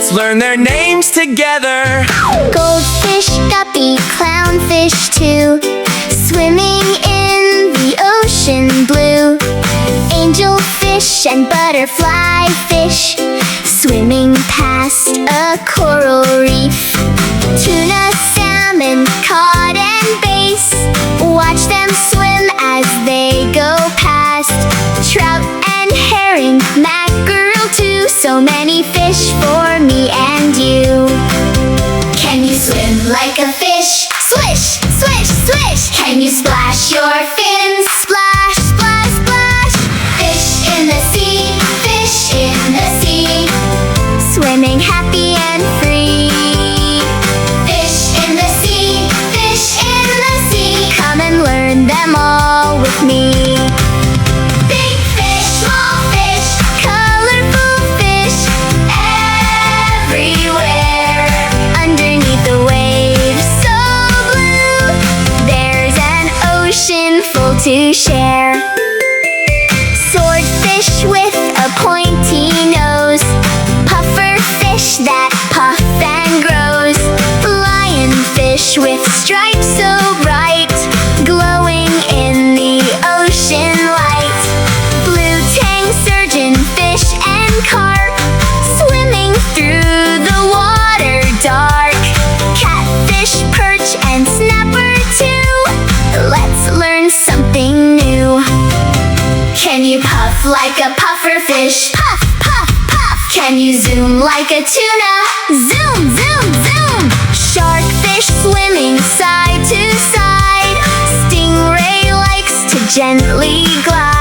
Let's learn their names together. Goldfish, guppy, clownfish too, swimming in the ocean blue. Angelfish and butterfly fish, swimming past a coral reef. Tuna, salmon, cod and bass, watch them swim as they go past. Trout and herring, mackerel too, so many fish for me and you. Can you swim like a fish? Swish, swish, swish. Can you splash your fins? Splash, splash, splash. Fish in the sea, fish in the sea, swimming happy and free. Fish in the sea, fish in the sea, come and learn them all with me. Big fish, small fish, colorful fish, everywhere. Underneath the waves so blue, there's an ocean full to share. Swordfish with a pointy nose, puffer fish that puff and grows. Lionfish with stripes so bright, glowing in the ocean light. Blue tang, surgeon fish and carp, swimming through the water dark. Catfish, perch and snapper too, let's learn something new. Can you puff like a puffer fish? Puff, puff, puff. Can you zoom like a tuna? Zoom, zoom, zoom. Sharkfish swimming side to side, stingray likes to gently glide.